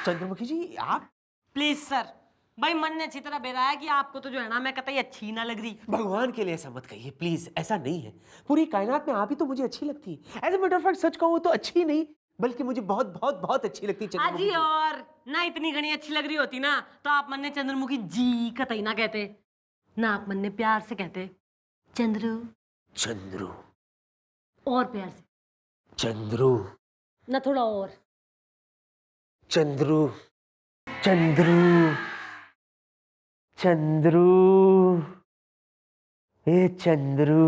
चंद्रमुखी जी आप please sir, भाई मन ने अच्छी तरह बेरा है कि आपको तो जो है ना मैं कतई अच्छी ना लग रही। भगवान के लिए ऐसा मत कहिए प्लीज, ऐसा नहीं है। पूरी कायनात में आप ही तो मुझे अच्छी लगती है। As a matter of fact सच कहूँ तो अच्छी नहीं बल्कि मुझे बहुत बहुत बहुत अच्छी लगती है चंद्रमुखी अजी जी। और ना इतनी घनी अच्छी लग रही होती ना तो आप मन ने चंद्रमुखी जी कतई ना कहते ना, आप मन ने प्यार से कहते चंद्रू। चंद्रू। और प्यार से चंद्रू। ना, थोड़ा और। चंद्रू। चंद्रू। चंद्रू। ए चंद्रू।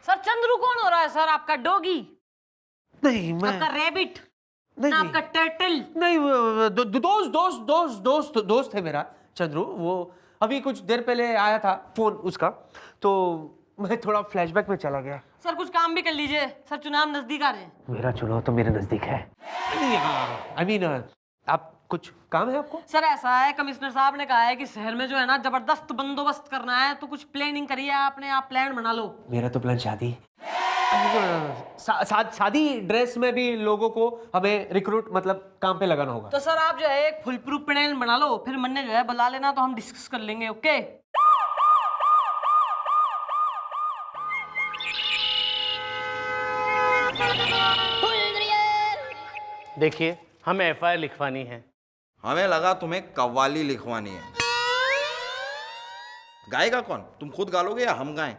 सर चंद्रू कौन हो रहा है सर? आपका डॉगी? नहीं मैं आपका रैबिट? नहीं ना नहीं आपका टर्टल? नहीं दोस्त दोस्त दोस्त दोस्त दोस्त है मेरा चंद्रू। वो अभी कुछ देर पहले आया था फोन उसका, तो मैं थोड़ा फ्लैशबैक में चला गया। सर कुछ काम भी कर लीजिए सर, चुनाव नजदीक आ रहे हैं। मेरा चुनाव तो मेरे नजदीक है। आई मीन आप कुछ काम है आपको? सर ऐसा है, कमिश्नर साहब ने कहा है कि शहर में जो है ना जबरदस्त बंदोबस्त करना है, तो कुछ प्लानिंग करिए आपने, आप प्लान बना लो। मेरा तो प्लान शादी शादी ड्रेस में भी लोगों को हमें रिक्रूट मतलब काम पे लगाना होगा। तो सर आप जो है एक फुल प्रूफ प्लान बना लो, फिर मन ने जो है बुला लेना तो हम डिस्कस कर लेंगे। ओके? देखिए हमें एफआईआर लिखवानी है। हमें लगा तुम्हें कव्वाली लिखवानी है। गाएगा कौन? तुम खुद गा लोगे या हम गाएं?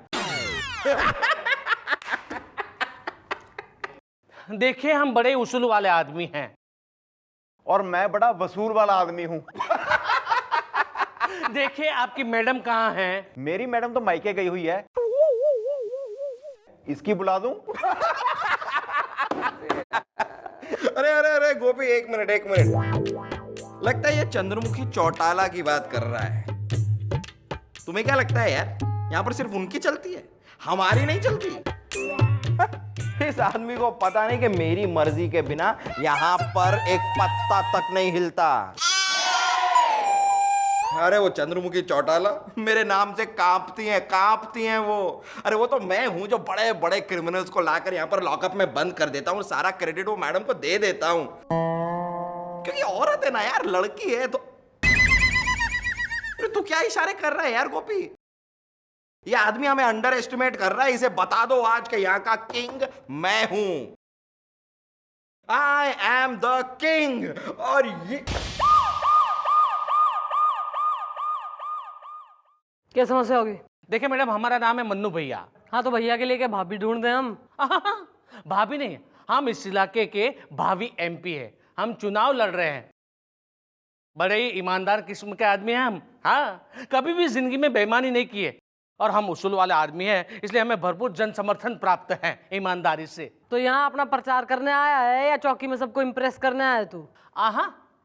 देखिए हम बड़े उसूल वाले आदमी हैं। और मैं बड़ा वसूल वाला आदमी हूं। देखिए आपकी मैडम कहाँ हैं? मेरी मैडम तो मायके गई हुई है। इसकी बुला दूं? अरे अरे अरे गोपी, एक मिनट एक मिनट। लगता है ये चंद्रमुखी चौटाला की बात कर रहा है। तुम्हें क्या लगता है यार, यहाँ पर सिर्फ उनकी चलती है, हमारी नहीं चलती? इस आदमी को पता नहीं कि मेरी मर्जी के बिना यहाँ पर एक पत्ता तक नहीं हिलता। अरे वो चंद्रमुखी चौटाला मेरे नाम से कांपती हैं वो। अरे वो तो मैं हूं जो बड़े बड़े क्रिमिनल्स को लाकर यहाँ पर लॉकअप में बंद कर देता हूँ, सारा क्रेडिट वो मैडम को दे देता हूँ। क्योंकि औरत है ना यार, लड़की है तो। तू क्या इशारे कर रहा है यार गोपी? ये आदमी हमें अंडर एस्टिमेट कर रहा है। इसे बता दो आज के यहाँ का किंग मैं हूं। I am the king. और ये क्या समस्या होगी? देखिए मैडम हमारा नाम है मन्नू भैया। हाँ तो भैया के लिए क्या भाभी ढूंढ दें हम? भाभी नहीं, हम इस इलाके के भावी एमपी है। हम चुनाव लड़ रहे हैं। बड़े ही ईमानदार किस्म के आदमी हैं हम। हाँ, कभी भी जिंदगी में बेईमानी नहीं की है और हम उसूल वाले आदमी हैं, इसलिए हमें भरपूर जन समर्थन प्राप्त है ईमानदारी से। तो यहाँ अपना प्रचार करने आया है या चौकी में सबको इम्प्रेस करने आया है तू?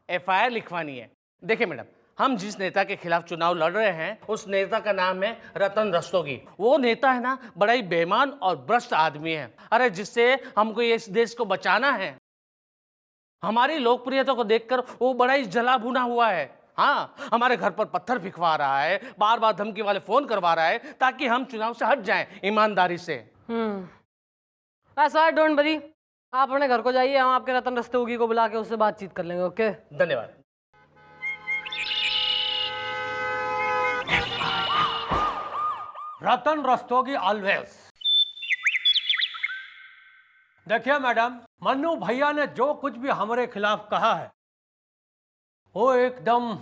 एफआईआर लिखवानी है। देखिए मैडम, हम जिस नेता के खिलाफ चुनाव लड़ रहे हैं उस नेता का नाम है रतन रस्तोगी। वो नेता है ना बड़ा ही बेईमान और भ्रष्ट आदमी है। अरे जिससे हमको ये इस देश को बचाना है। हमारी लोकप्रियता को देखकर वो बड़ा ही जला भुना हुआ है। हाँ, हमारे घर पर पत्थर फिकवा रहा है, बार बार धमकी वाले फोन करवा रहा है ताकि हम चुनाव से हट जाएं ईमानदारी से। ऐसा है, डोंट वरी, आप अपने घर को जाइए, हम आपके रतन रस्तोगी को बुला के उससे बातचीत कर लेंगे। ओके? धन्यवाद। रतन रस्तोगी ऑलवेज। देखिए मैडम, मन्नू भैया ने जो कुछ भी हमारे खिलाफ कहा है वो एकदम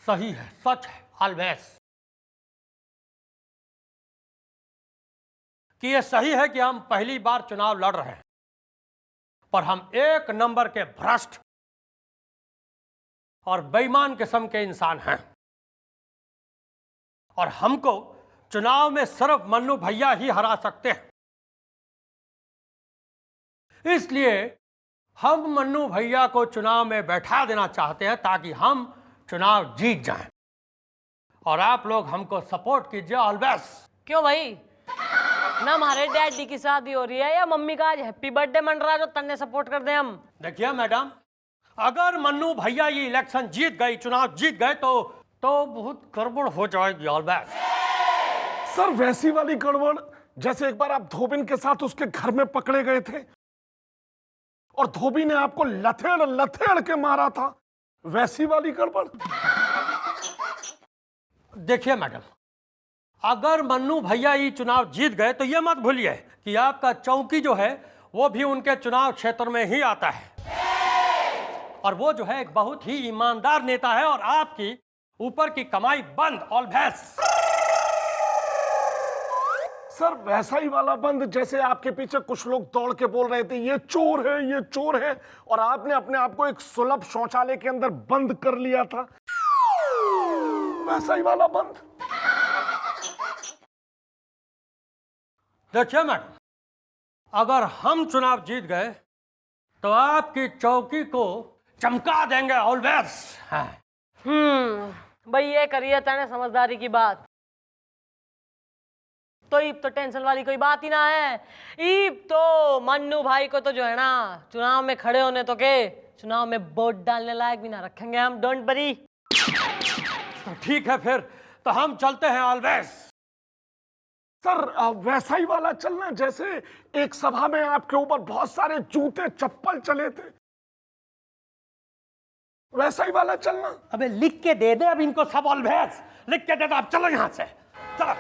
सही है, सच है ऑलवेज। कि ये सही है कि हम पहली बार चुनाव लड़ रहे हैं, पर हम एक नंबर के भ्रष्ट और बेईमान किस्म के इंसान हैं और हमको चुनाव में सिर्फ मन्नू भैया ही हरा सकते हैं। इसलिए हम मन्नू भैया को चुनाव में बैठा देना चाहते हैं ताकि हम चुनाव जीत जाएं और आप लोग हमको सपोर्ट कीजिए ऑलवेज। क्यों भाई, ना हमारे डैडी की शादी हो रही है या मम्मी का आज हैप्पी बर्थडे मन रहा है जो तन्ने सपोर्ट कर दें हम? देखिए मैडम, अगर मन्नू भैया ये इलेक्शन जीत गए, चुनाव जीत गए तो बहुत गड़बड़ हो जाएगी ऑलवेज। सर वैसी वाली गड़बड़ जैसे एक बार आप धोबिन के साथ उसके घर में पकड़े गए थे और धोबी ने आपको लथेड़ लथेड़ के मारा था, वैसी वाली गड़बड़। देखिए मैडम, अगर मन्नू भैया ये चुनाव जीत गए तो ये मत भूलिए कि आपका चौकी जो है वो भी उनके चुनाव क्षेत्र में ही आता है, और वो जो है एक बहुत ही ईमानदार नेता है, और आपकी ऊपर की कमाई बंद ऑलवेज। सर वैसा ही वाला बंद जैसे आपके पीछे कुछ लोग दौड़ के बोल रहे थे ये चोर है, ये चोर है, और आपने अपने आप को एक सुलभ शौचालय के अंदर बंद कर लिया था, वैसा ही वाला बंद। देखिए मैडम, अगर हम चुनाव जीत गए तो आपकी चौकी को चमका देंगे ऑलवेज। भाई ये करिए तने समझदारी की बात। तो ईब तो टेंशन वाली कोई बात ही ना है। ईब तो मन्नू भाई को तो जो है ना चुनाव में खड़े होने तो के चुनाव में वोट डालने लायक भी ना रखेंगे हम, डोंट वरी। तो ठीक है, फिर तो हम चलते हैं ऑलवेज। सर वैसा ही वाला चलना जैसे एक सभा में आपके ऊपर बहुत सारे जूते चप्पल चले थे, वैसा ही वाला चलना। अबे लिख के दे दे अब इनको सब, ऑलवेज लिख के दे दो। अब चलो यहां से, चलो।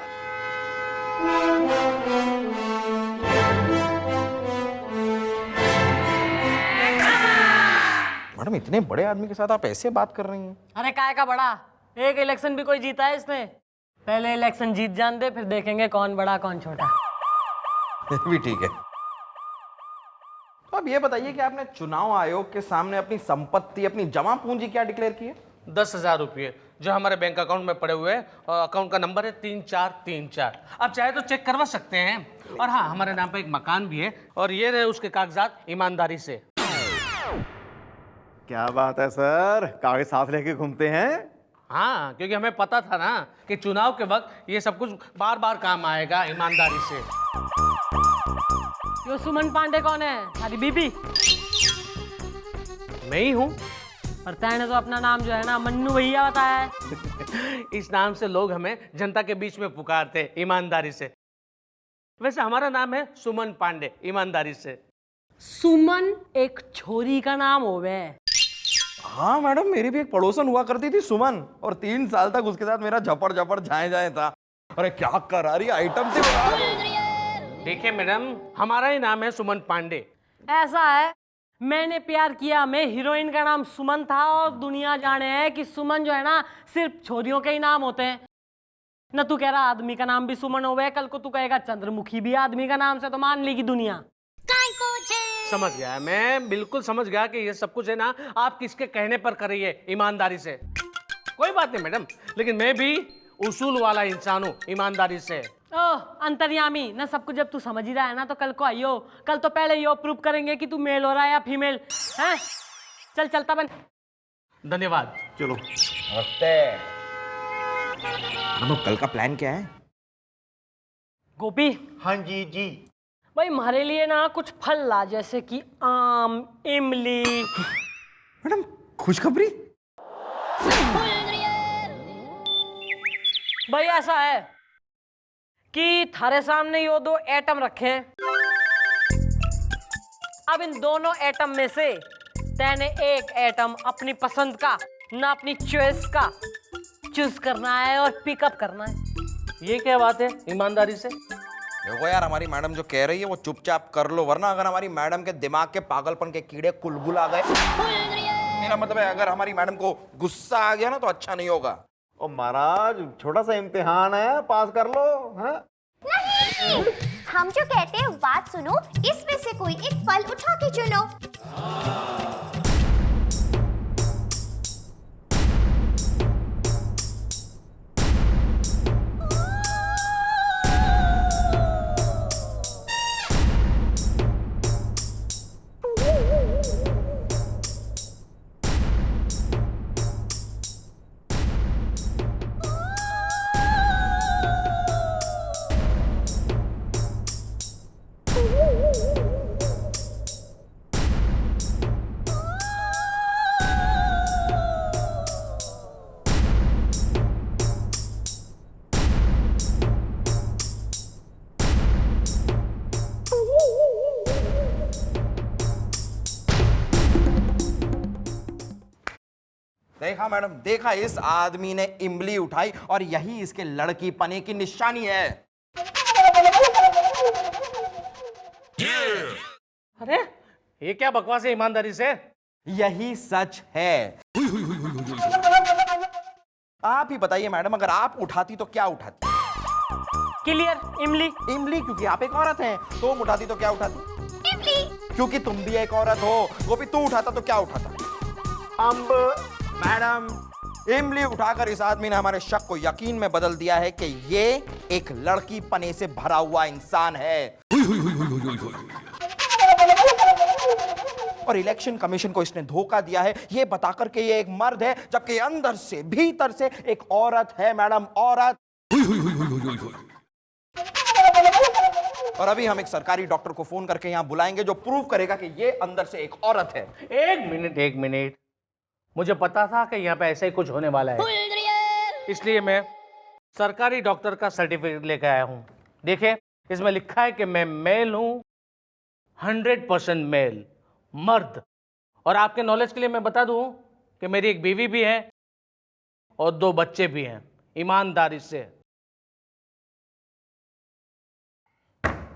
मैडम इतने बड़े आदमी के साथ आप ऐसे बात कर रही हैं? अरे काय का बड़ा, एक इलेक्शन भी कोई जीता है इसने? पहले इलेक्शन जीत जान दे, फिर देखेंगे कौन बड़ा कौन छोटा। भी ठीक है। तो अब ये बताइए कि आपने चुनाव आयोग के सामने अपनी संपत्ति, अपनी जमा पूंजी क्या डिक्लेयर की है? 10,000 रुपये जो हमारे बैंक अकाउंट में पड़े हुए हैं, और अकाउंट का नंबर है 3434। आप चाहे तो चेक करवा सकते हैं। और हाँ, हमारे नाम पे एक मकान भी है, और ये रहे उसके कागजात ईमानदारी से। क्या बात है सर, कागज साथ लेके घूमते हैं। हाँ, क्योंकि हमें पता था ना कि चुनाव के वक्त ये सब कुछ बार बार काम आएगा ईमानदारी से। यो सुमन पांडे कौन है? हरी बीबी? मैं ही हूँ। और तैने तो अपना नाम जो है ना मन्नू भैया बताया है। इस नाम से लोग हमें जनता के बीच में पुकारते हैं, ईमानदारी से। वैसे हमारा नाम है सुमन पांडे, ईमानदारी से। सुमन एक छोरी का नाम होवे। हाँ मैडम, मेरी भी एक पड़ोसन हुआ करती थी सुमन, और 3 साल तक उसके साथ मेरा झपड़ झपड़ जाए जाए था। अरे क्या करारी आइटम थी। देखिए मैडम, हमारा ही नाम है सुमन पांडे। ऐसा है, मैंने प्यार किया में हीरोइन का नाम सुमन था, और दुनिया जाने है कि सुमन जो है ना सिर्फ छोरियों के ही नाम होते हैं। न तू कह रहा आदमी का नाम भी सुमन होवे, कल को तू कहेगा चंद्रमुखी भी आदमी का नाम से, तो मान लेगी दुनिया। समझ गया, मैं बिल्कुल समझ गया कि ये सब कुछ है ना आप किसके कहने पर कर रही है, ईमानदारी से। कोई बात नहीं मैडम, लेकिन मैं भी उसूल वाला इंसान हूँ, ईमानदारी से। ओह अंतर्यामी, न सब कुछ जब तू समझ ही रहा है ना तो कल को आइयो। कल तो पहले यो प्रूव करेंगे कि तू मेल हो रहा है या फीमेल है। चल चलता बन। धन्यवाद। चलो। नमस्ते। हम कल का प्लान क्या है? गोपी, हाँ जी जी। भाई हमारे लिए ना कुछ फल ला, जैसे कि आम, इमली। मैडम खुशखबरी? भाई ऐसा है कि थारे सामने यो 2 एटम रखे हैं। अब इन दोनों एटम में से तैने एक एटम अपनी पसंद का, ना अपनी चॉइस का चूज करना है और पिकअप करना है। ये क्या बात है ईमानदारी से? देखो यार, हमारी मैडम जो कह रही है वो चुपचाप कर लो, वरना अगर हमारी मैडम के दिमाग के पागलपन के कीड़े कुलबुल आ गए, मेरा मतलब है अगर हमारी मैडम को गुस्सा आ गया ना तो अच्छा नहीं होगा। ओ महाराज, छोटा सा इम्तिहान है, पास कर लो। हाँ? हम जो कहते हैं बात सुनो, इसमें से कोई एक फल उठा के चुनो। देखा मैडम, देखा, इस आदमी ने इमली उठाई और यही इसके लड़की पने की निशानी है। अरे ये क्या बकवास है ईमानदारी से? यही सच है। आप ही बताइए मैडम, अगर आप उठाती तो क्या उठाती? क्लियर, इमली। इमली, क्योंकि आप एक औरत हैं। तुम उठाती तो क्या उठाती? इमली। क्योंकि तुम भी एक औरत हो। गोपी, तू उठाता तो क्या उठाता? अम्ब। मैडम, इमली उठाकर इस आदमी ने हमारे शक को यकीन में बदल दिया है कि ये एक लड़की पने से भरा हुआ इंसान है। और इलेक्शन कमीशन को इसने धोखा दिया है ये बताकर कि ये एक मर्द है, जबकि अंदर से, भीतर से एक औरत है मैडम, औरत। और अभी हम एक सरकारी डॉक्टर को फोन करके यहां बुलाएंगे जो प्रूव करेगा कि ये अंदर से एक औरत है। एक मिनट, मुझे पता था कि यहाँ पे ऐसा ही कुछ होने वाला है, इसलिए मैं सरकारी डॉक्टर का सर्टिफिकेट लेकर आया हूँ। देखिए, इसमें लिखा है कि मैं मेल हूँ, 100% मेल, मर्द। और आपके नॉलेज के लिए मैं बता दूं कि मेरी एक बीवी भी है और 2 बच्चे भी हैं। ईमानदारी से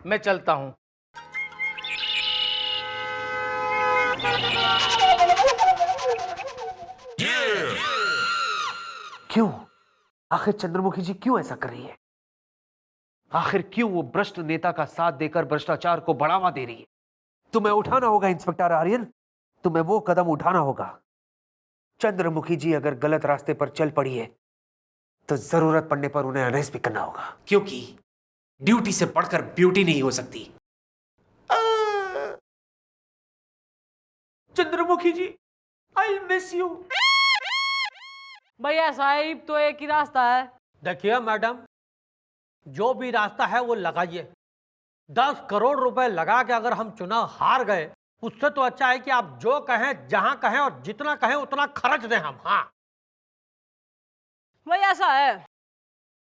मैं चलता हूं। क्यों? आखिर चंद्रमुखी जी क्यों ऐसा कर रही है? आखिर क्यों वो भ्रष्ट नेता का साथ देकर भ्रष्टाचार को बढ़ावा दे रही है? तुम्हें उठाना होगा इंस्पेक्टर आर्यन, तुम्हें वो कदम उठाना होगा। चंद्रमुखी जी अगर गलत रास्ते पर चल पड़ी है तो जरूरत पड़ने पर उन्हें अरेस्ट भी करना होगा, क्योंकि ड्यूटी से बढ़कर ब्यूटी नहीं हो सकती। चंद्रमुखी जी, आई मिस यू। भैया साहिब, तो एक ही रास्ता है। देखिए मैडम, जो भी रास्ता है वो लगाइए। 10 करोड़ रुपए लगा के अगर हम चुनाव हार गए, उससे तो अच्छा है कि आप जो कहें, जहां कहें और जितना कहें उतना खर्च दें हम। हाँ, भाई ऐसा है,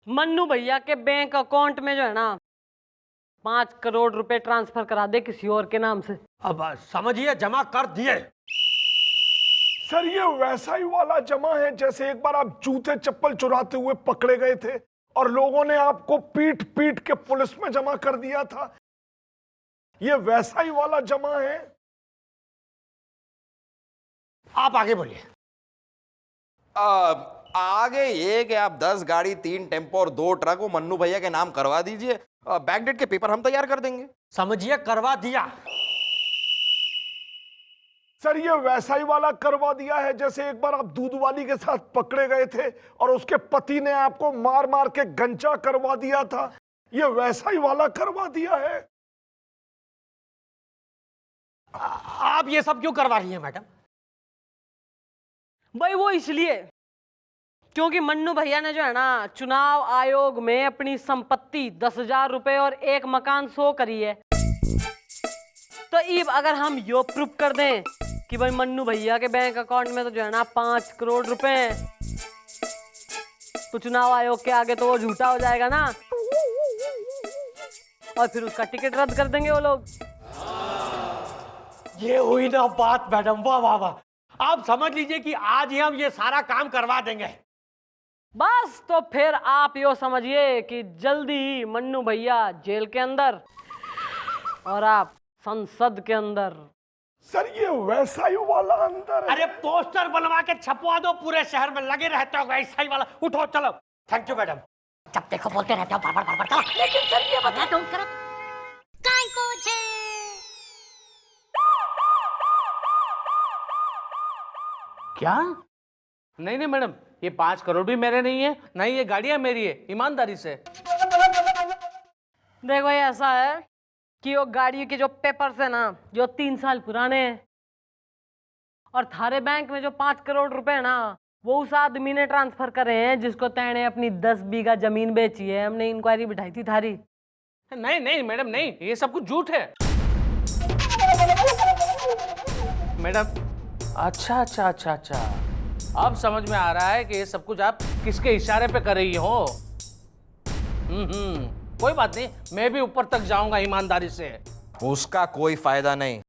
मन्नू भैया के बैंक अकाउंट में जो है ना 5 करोड़ रुपए ट्रांसफर करा दे किसी और के नाम से। अब समझिए, जमा कर दिए। सर, ये वैसा ही वाला जमा है जैसे एक बार आप जूते चप्पल चुराते हुए पकड़े गए थे और लोगों ने आपको पीट पीट के पुलिस में जमा कर दिया था। ये वैसा ही वाला जमा है। आप आगे बोलिए। आगे ये कि आप 10 गाड़ी, 3 टेम्पो और 2 ट्रक वो मन्नू भैया के नाम करवा दीजिए। बैकडेट के पेपर हम तैयार कर देंगे। समझिए, करवा दिया। सर, ये वैसा ही वाला करवा दिया है जैसे एक बार आप दूध वाली के साथ पकड़े गए थे और उसके पति ने आपको मार मार के गंजा करवा दिया था। ये वैसा ही वाला करवा दिया है। आप ये सब क्यों करवा रही हैं मैडम? भाई वो इसलिए क्योंकि मन्नू भैया ने जो है ना चुनाव आयोग में अपनी संपत्ति 10,000 रुपए और 1 मकान शो करी है। तो इब अगर हम यो प्रूफ कर दें कि भाई मन्नू भैया के बैंक अकाउंट में तो जो है ना 5 करोड़ रुपए हैं, तो चुनाव आयोग के आगे तो वो झूठा हो जाएगा ना, और फिर उसका टिकट रद्द कर देंगे वो लोग। ये हुई ना बात मैडम, वाह वाह वाह। आप समझ लीजिए कि आज ही हम ये सारा काम करवा देंगे। बस तो फिर आप यो समझिए कि जल्दी ही मन्नू भैया जेल के अंदर और आप संसद के अंदर। सर, ये वैसा ही वाला अंदर है। अरे पोस्टर बनवा के छपवा दो, पूरे शहर में लगे रहते हो ऐसा ही वाला। उठो, चलो। Thank you madam. जब देखो बोलते रहते हो बार बार। लेकिन सर, ये बता दो काय को छे? क्या? नहीं मैडम, ये 5 करोड़ भी मेरे नहीं है, नहीं ये गाड़ियां मेरी है, ईमानदारी से। देखो ये ऐसा है कि वो गाड़ी के जो पेपर्स है ना जो 3 साल पुराने हैं, और थारे बैंक में जो 5 करोड़ रुपए है ना वो उस आदमी ने ट्रांसफर करे हैं जिसको तैने अपनी 10 बीघा जमीन बेची है। हमने इंक्वायरी बिठाई थी थारी। नहीं मैडम, नहीं, ये सब कुछ झूठ है मैडम। अच्छा, अब समझ में आ रहा है कि ये सब कुछ आप किसके इशारे पे कर रही हो। कोई बात नहीं, मैं भी ऊपर तक जाऊंगा ईमानदारी से। उसका कोई फायदा नहीं,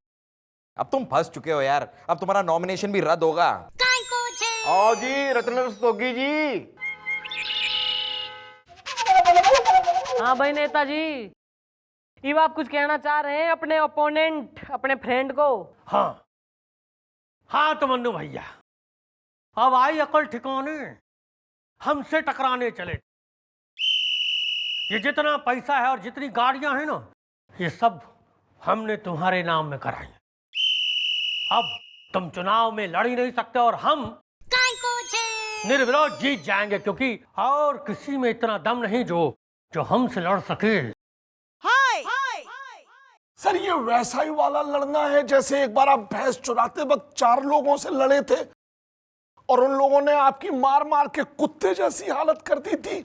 अब तुम फंस चुके हो यार। अब तुम्हारा नॉमिनेशन भी रद्द होगा। काय को छे? आओ जी रत्न रस्तोगी जी। हाँ भाई नेताजी, ये आप कुछ कहना चाह रहे हैं अपने ओपोनेंट, अपने फ्रेंड को? हाँ हाँ तो मन्नू भैया, अब आई अकल ठिकाने, हमसे टकराने चले। ये जितना पैसा है और जितनी गाड़ियां हैं ना, ये सब हमने तुम्हारे नाम में कराई। अब तुम चुनाव में लड़ ही नहीं सकते और हम निर्विरोध जीत जाएंगे, क्योंकि और किसी में इतना दम नहीं जो हमसे लड़ सके। सर ये वैसा ही वाला लड़ना है जैसे एक बार आप भैंस चुराते वक्त 4 लोगों से लड़े थे और उन लोगों ने आपकी मार मार के कुत्ते जैसी हालत कर दी थी।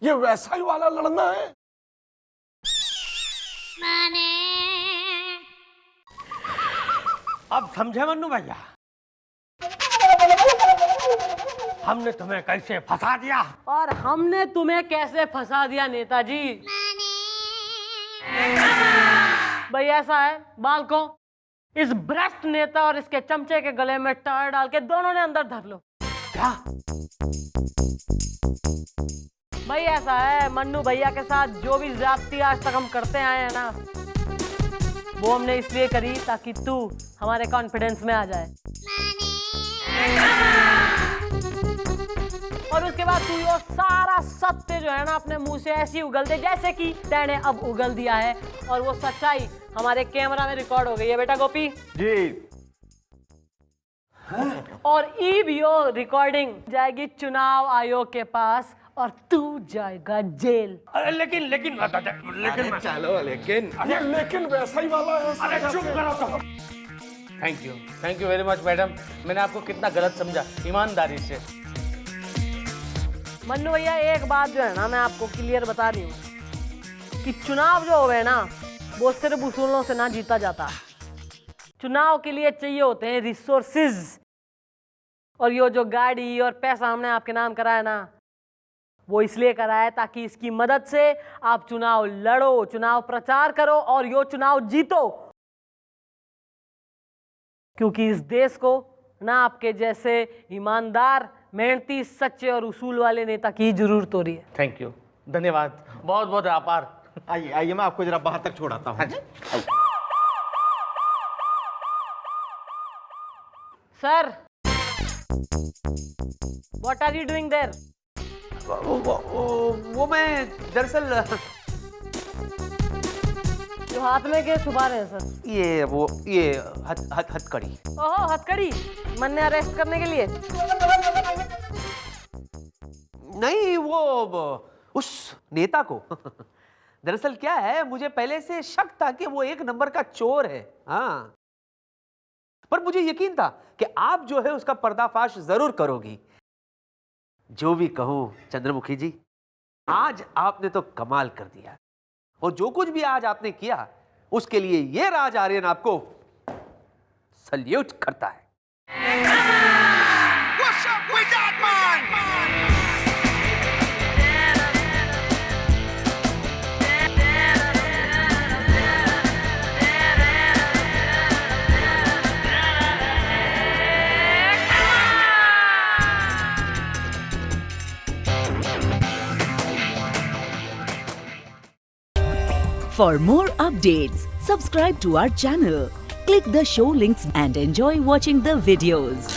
ये वैसा ही वाला लड़ना है। अब समझे मन्नू भैया, हमने तुम्हें कैसे फंसा दिया? और हमने तुम्हें कैसे फंसा दिया नेताजी? भाई ऐसा है, बाल को इस भ्रष्ट नेता और इसके चमचे के गले में टायर डाल के दोनों ने अंदर धर लो। क्या? भाई ऐसा है, मन्नू भैया के साथ जो भी ज्यादती आज तक हम करते आए हैं ना, वो हमने इसलिए करी ताकि तू हमारे कॉन्फिडेंस में आ जाए। और उसके बाद तू ये सारा सत्य जो है ना अपने मुंह से ऐसी उगल दे जैसे कि तैने अब उगल दिया है, और वो सच्चाई हमारे कैमरा में रिकॉर्ड हो गई है बेटा गोपी जी। और ई वीडियो रिकॉर्डिंग जाएगी चुनाव आयोग के पास और तू जाएगा जेल। अरे लेकिन चलो लेकिन ये लेकिन वैसा ही वाला है। अरे चुप करो तो। Thank you very much madam. मैंने आपको कितना गलत समझा, ईमानदारी से। मन्नू भैया एक बात जो है ना मैं आपको क्लियर बता रही हूँ कि चुनाव जो हुए ना वो सिर्फ उसूलों से ना जीता जाता। चुनाव के लिए चाहिए होते हैं रिसोर्सेज, और ये जो गाड़ी और पैसा हमने आपके नाम कराया ना, वो इसलिए कराया ताकि इसकी मदद से आप चुनाव लड़ो, चुनाव प्रचार करो और यो चुनाव जीतो। क्योंकि इस देश को ना आपके जैसे ईमानदार, मेहनती, सच्चे और उसूल वाले नेता की जरूरत हो रही है। थैंक यू, धन्यवाद, बहुत बहुत आभार। आइए आइए, मैं आपको जरा बाहर तक छोड़ाता हूँ। Sir, what are you doing there? वो मैं दरअसल जो हाथ में के छुपा रहे हैं सर? ये हथकड़ी। ओहो, हथकड़ी मन ने अरेस्ट करने के लिए? नहीं, वो उस नेता को। दरअसल क्या है, मुझे पहले से शक था कि वो 1 नंबर का चोर है। हाँ, पर मुझे यकीन था कि आप जो है उसका पर्दाफाश जरूर करोगी। जो भी कहूं चंद्रमुखी जी, आज आपने तो कमाल कर दिया, और जो कुछ भी आज आपने किया उसके लिए ये राज आर्यन आपको सल्यूट करता है। For more updates, subscribe to our channel, click the show links and enjoy watching the videos.